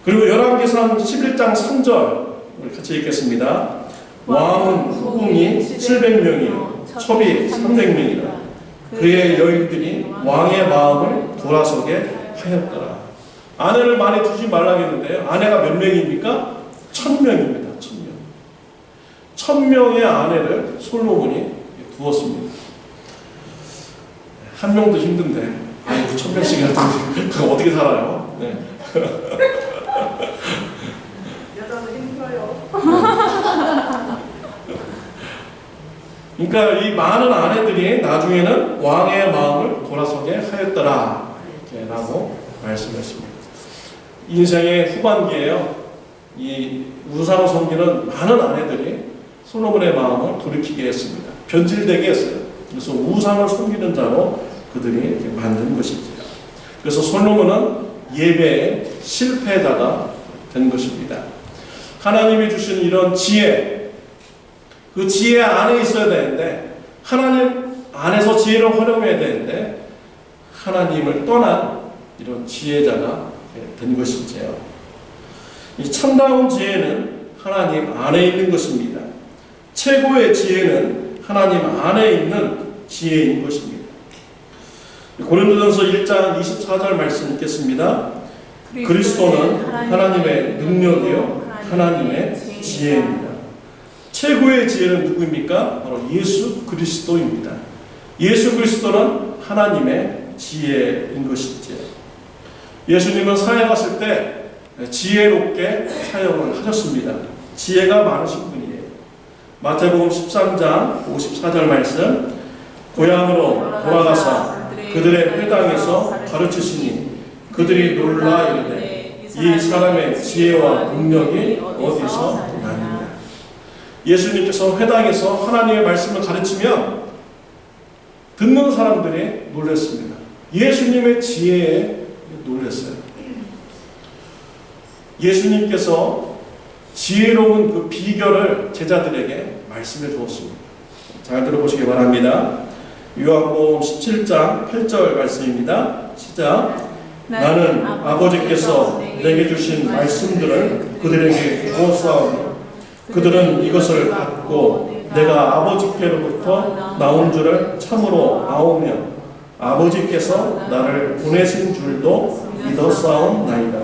그리고 열왕기상 11장 3절 우리 같이 읽겠습니다. 왕은 후궁이 700명이요 첩이 300명이라 그의 여인들이 왕의 마음을 돌아서게 하였더라. 아내를 많이 두지 말라겠는데요. 아내가 몇 명입니까? 1,000명입니다. 1,000명. 1,000명의 아내를 솔로몬이 두었습니다. 한 명도 힘든데 아이고 1,000명씩이나 그거 어떻게 살아요? 네. 여자도 힘들어요. 그러니까 이 많은 아내들이 나중에는 왕의 마음을 돌아서게 하였더라 이렇게 라고 말씀했습니다. 인생의 후반기에요. 이 우상 섬기는 많은 아내들이 솔로몬의 마음을 돌이키게 했습니다. 변질되게 했어요. 그래서 우상을 섬기는 자로 그들이 이렇게 만든 것이지요. 그래서 솔로몬은 예배의 실패자가 된 것입니다. 하나님이 주신 이런 지혜, 그 지혜 안에 있어야 되는데 하나님 안에서 지혜를 활용해야 되는데 하나님을 떠난 이런 지혜자가 된 것이지요. 이 참다운 지혜는 하나님 안에 있는 것입니다. 최고의 지혜는 하나님 안에 있는 지혜인 것입니다. 고린도전서 1장 24절 말씀 읽겠습니다. 그리스도는 하나님의 능력이요 하나님의 지혜입니다. 최고의 지혜는 누구입니까? 바로 예수 그리스도입니다. 예수 그리스도는 하나님의 지혜인 것이지요. 예수님은 사역하실 때 지혜롭게 사역을 하셨습니다. 지혜가 많으신 분이에요. 마태복음 13장 54절 말씀, 고향으로 돌아가사 그들의 회당에서 가르치시니 그들이 놀라 이르되 이 사람의 지혜와 능력이 어디서 나느냐. 예수님께서 회당에서 하나님의 말씀을 가르치면 듣는 사람들이 놀랐습니다. 예수님의 지혜에 놀랐어요. 예수님께서 지혜로운 그 비결을 제자들에게 말씀해 주었습니다. 잘 들어보시기 바랍니다. 요한복음 17장 8절 말씀입니다. 시작. 나는 아버지께서 내게 주신 말씀들을 그들에게 주었사오니 그들은 이것을 받고 내가 아버지께로부터 나온 줄을 참으로 아오며 아버지께서 나를 보내신 줄도 믿었사옵나이다.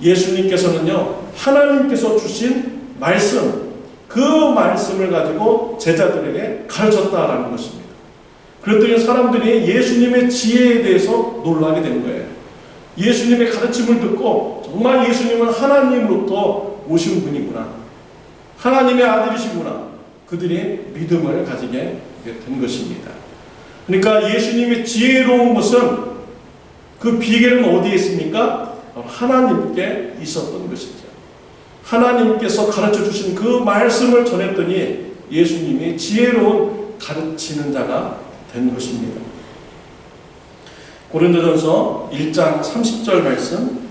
예수님께서는요, 하나님께서 주신 말씀, 그 말씀을 가지고 제자들에게 가르쳤다라는 것입니다. 그랬더니 사람들이 예수님의 지혜에 대해서 놀라게 된 거예요. 예수님의 가르침을 듣고 정말 예수님은 하나님으로부터 오신 분이구나, 하나님의 아들이시구나, 그들이 믿음을 가지게 된 것입니다. 그러니까 예수님의 지혜로운 것은 그 비결은 어디에 있습니까? 하나님께 있었던 것이죠. 하나님께서 가르쳐 주신 그 말씀을 전했더니 예수님이 지혜로운 가르치는 자가 된 것입니다. 고린도전서 1장 30절 말씀,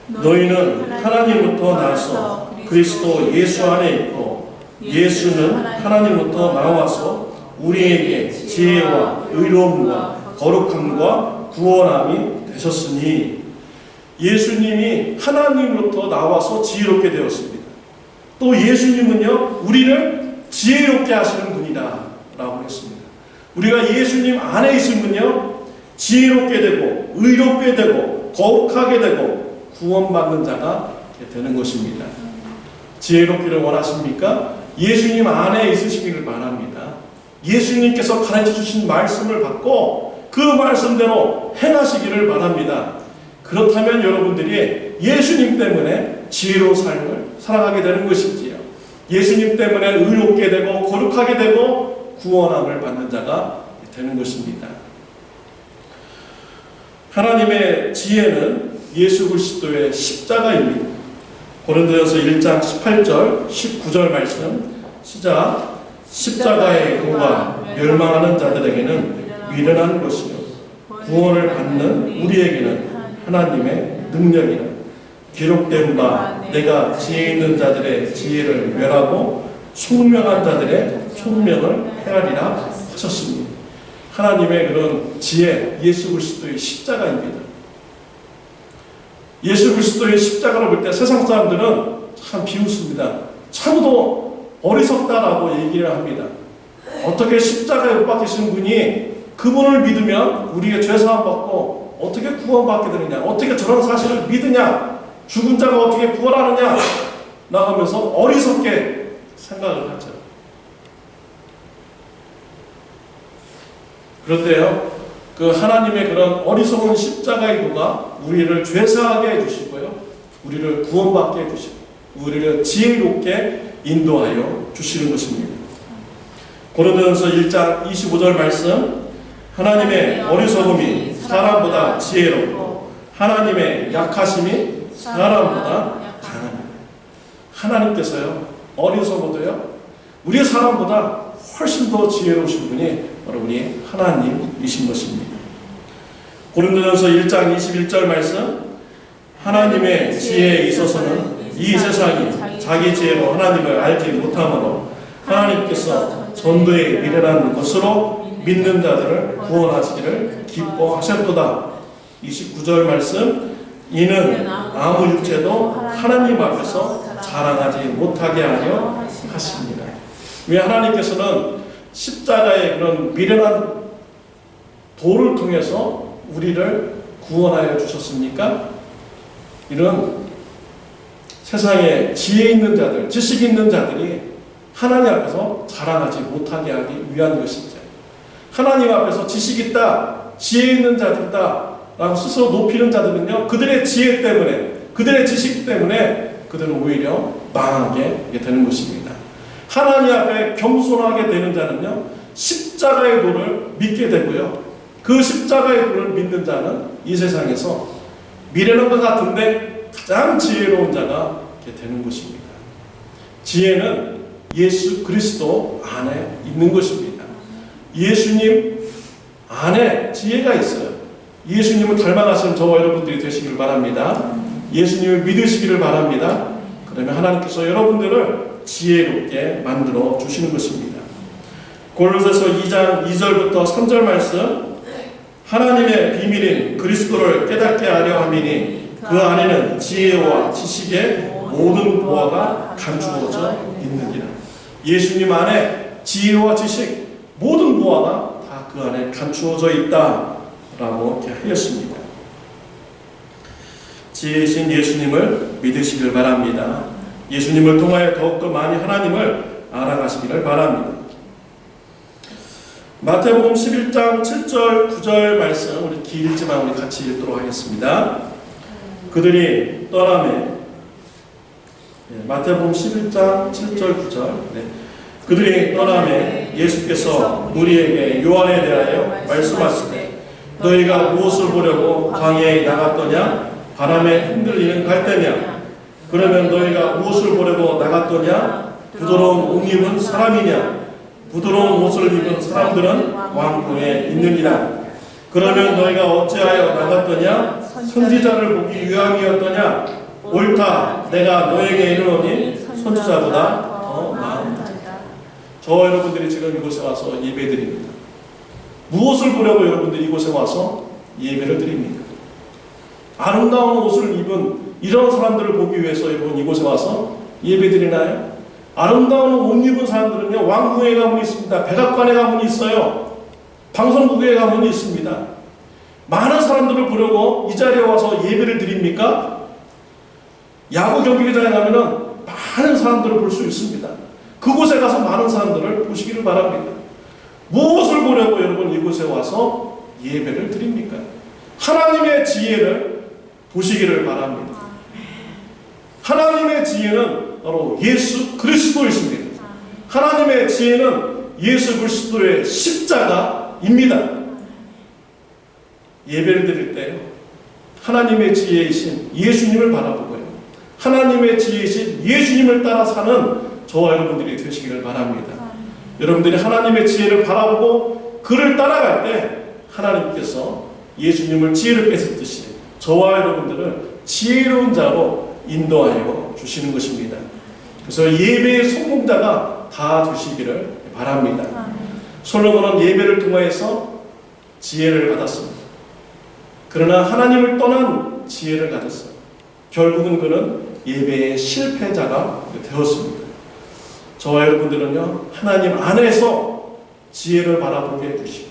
너희는 하나님부터 나서 그리스도 예수 안에 있고 예수는 하나님부터 나와서 우리에게 지혜와 의로움과 거룩함과 구원함이 되셨으니, 예수님이 하나님으로부터 나와서 지혜롭게 되었습니다. 또 예수님은요, 우리를 지혜롭게 하시는 분이다 라고 했습니다. 우리가 예수님 안에 있으면요, 지혜롭게 되고 의롭게 되고 거룩하게 되고 구원받는 자가 되는 것입니다. 지혜롭기를 원하십니까? 예수님 안에 있으시기를 바랍니다. 예수님께서 가르쳐 주신 말씀을 받고 그 말씀대로 행하시기를 바랍니다. 그렇다면 여러분들이 예수님 때문에 지혜로운 삶을 살아가게 되는 것이지요. 예수님 때문에 의롭게 되고 거룩하게 되고 구원함을 받는 자가 되는 것입니다. 하나님의 지혜는 예수 그리스도의 십자가입니다. 고린도전서 1장 18절 19절 말씀 시작. 십자가의 도가 멸망하는 자들에게는 미련한 것이요 구원을 받는 우리에게는 하나님의 능력이라. 기록된 바 내가 지혜 있는 자들의 지혜를 멸하고 총명한 자들의 총명을 헤아리라 하셨습니다. 하나님의 그런 지혜, 예수 그리스도의 십자가입니다. 예수 그리스도의 십자가를 볼 때 세상 사람들은 참 비웃습니다. 참으로 어리석다라고 얘기를 합니다. 어떻게 십자가에 못 박히신 분이 그분을 믿으면 우리의 죄사함 받고 어떻게 구원받게 되느냐, 어떻게 저런 사실을 믿으냐, 죽은 자가 어떻게 부활하느냐 나가면서 어리석게 생각을 하죠. 그런데요, 그 하나님의 그런 어리석은 십자가의 도가 우리를 죄사하게 해주시고요, 우리를 구원받게 해주시고 우리를 지혜롭게 인도하여 주시는 것입니다. 고린도전서 1장 25절 말씀, 하나님의 어리석음이 사람보다 지혜롭고 하나님의 약하심이 사람보다 강하다. 하나님께서요, 어리석어도요, 우리 사람보다 훨씬 더 지혜로우신 분이 바로 우리 하나님이신 것입니다. 고린도전서 1장 21절 말씀, 하나님의 지혜에 있어서는 이 세상이 자기 지혜로 하나님을 알지 못하므로 하나님께서 전도에 미련한 것으로 믿는 자들을 구원하시기를 기뻐하셨도다. 29절 말씀, 이는 아무 육체도 하나님 앞에서 자랑하지 못하게 하려 하십니다. 왜 하나님께서는 십자가의 그런 미련한 도를 통해서 우리를 구원하여 주셨습니까? 이런 세상에 지혜 있는 자들, 지식 있는 자들이 하나님 앞에서 자랑하지 못하게 하기 위한 것이죠. 하나님 앞에서 지식 있다, 지혜 있는 자들이다 라고 스스로 높이는 자들은요, 그들의 지혜 때문에, 그들의 지식 때문에 그들은 오히려 망하게 되는 것입니다. 하나님 앞에 겸손하게 되는 자는요, 십자가의 도를 믿게 되고요, 그 십자가의 도를 믿는 자는 이 세상에서 미련한 것 같은데 가장 지혜로운 자가 되는 것입니다. 지혜는 예수 그리스도 안에 있는 것입니다. 예수님 안에 지혜가 있어요. 예수님을 닮아가시는 저와 여러분들이 되시기를 바랍니다. 예수님을 믿으시기를 바랍니다. 그러면 하나님께서 여러분들을 지혜롭게 만들어 주시는 것입니다. 골로새서 2장 2절부터 3절 말씀, 하나님의 비밀인 그리스도를 깨닫게 하려 함이니 그 안에는 지혜와 지식의 모든 보화가 감추어져 있느니라. 예수님 안에 지혜와 지식, 모든 보화가 다 그 안에 감추어져 있다라고 이렇게 하였습니다. 지혜이신 예수님을 믿으시길 바랍니다. 예수님을 통하여 더욱더 많이 하나님을 알아가시기를 바랍니다. 마태복음 11장 7절 9절 말씀, 우리 길지만 우리 같이 읽도록 하겠습니다. 그들이 떠나매, 마태복음 11장 7절 9절, 그들이 떠나매 예수께서 무리에게 요한에 대하여 말씀하시되 너희가 무엇을 보려고 광야에 나갔더냐? 바람에 흔들리는 갈대냐? 그러면 너희가 무엇을 보려고 나갔더냐? 부드러운 옷 입은 사람이냐? 부드러운 옷을 입은 사람들은 왕궁에 있느니라. 그러면 너희가 어찌하여 나갔더냐? 선지자를 보기 위함이었더냐? 옳다, 내가 너에게 이르노니 선지자보다 더 나은다. 저와 여러분들이 지금 이곳에 와서 예배드립니다. 무엇을 보려고 여러분들이 이곳에 와서 예배를 드립니까? 아름다운 옷을 입은 이런 사람들을 보기 위해서 여러분 이곳에 와서 예배드리나요? 아름다운 옷 입은 사람들은요, 왕궁에 가문이 있습니다. 백악관에 가문이 있어요. 방송국에 가문이 있습니다. 많은 사람들을 보려고 이 자리에 와서 예배를 드립니까? 야구 경기장에 가면은 많은 사람들을 볼 수 있습니다. 그곳에 가서 많은 사람들을 보시기를 바랍니다. 무엇을 보려고 여러분 이곳에 와서 예배를 드립니까? 하나님의 지혜를 보시기를 바랍니다. 하나님의 지혜는 바로 예수 그리스도이십니다. 하나님의 지혜는 예수 그리스도의 십자가입니다. 예배를 드릴 때요, 하나님의 지혜이신 예수님을 바라보고요, 하나님의 지혜이신 예수님을 따라 사는 저와 여러분들이 되시기를 바랍니다. 여러분들이 하나님의 지혜를 바라보고 그를 따라갈 때 하나님께서 예수님을 지혜롭게 쓰듯이 저와 여러분들을 지혜로운 자로 인도하여 주시는 것입니다. 그래서 예배의 성공자가 다 되시기를 바랍니다. 솔로몬은 예배를 통하여서 지혜를 받았습니다. 그러나 하나님을 떠난 지혜를 가졌어요. 결국은 그는 예배의 실패자가 되었습니다. 저와 여러분들은요, 하나님 안에서 지혜를 바라보게 해주시고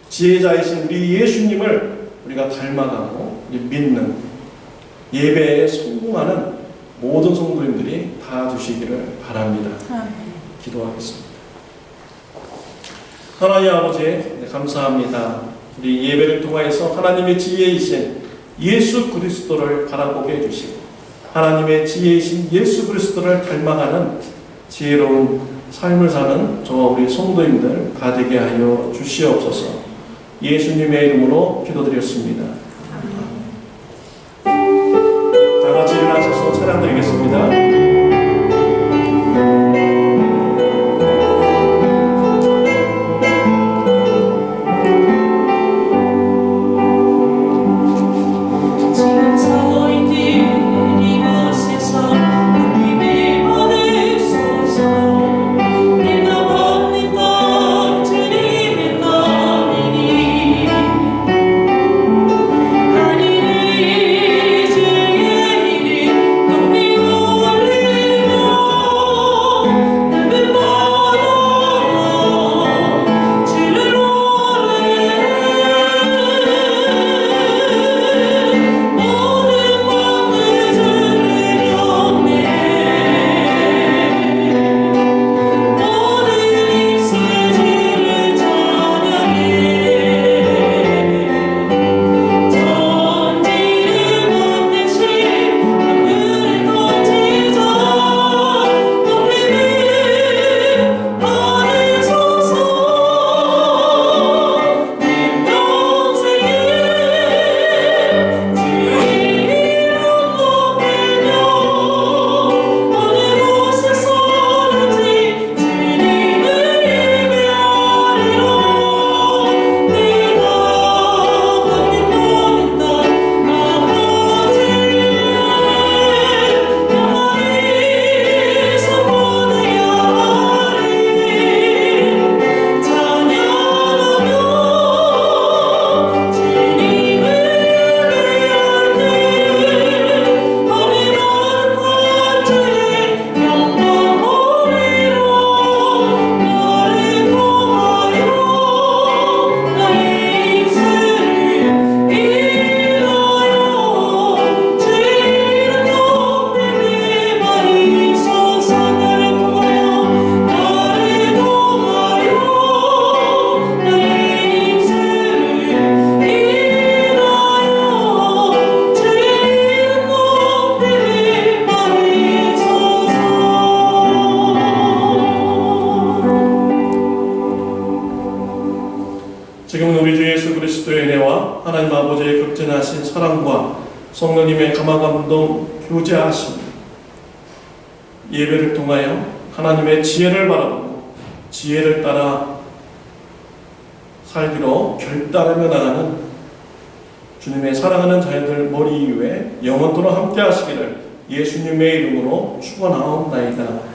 지혜자이신 우리 예수님을 우리가 닮아가고 믿는 예배에 성공하는 모든 성도님들이 다 되시기를 바랍니다. 기도하겠습니다. 하나님 아버지, 감사합니다. 우리 예배를 통하여서 하나님의 지혜이신 예수 그리스도를 바라보게 해주시고 하나님의 지혜이신 예수 그리스도를 닮아가는 지혜로운 삶을 사는 저와 우리 성도님들 다 되게 하여 주시옵소서. 예수님의 이름으로 기도드렸습니다. 다 같이 일어나셔서 찬양 드리겠습니다. 지금은 우리 주 예수 그리스도의 은혜와 하나님 아버지의 극진하신 사랑과 성령님의 감화감동 교제하심, 예배를 통하여 하나님의 지혜를 바라보고 지혜를 따라 살기로 결단하며 나가는 주님의 사랑하는 자녀들 머리 위에 영원토록 함께 하시기를 예수님의 이름으로 축원하옵나이다.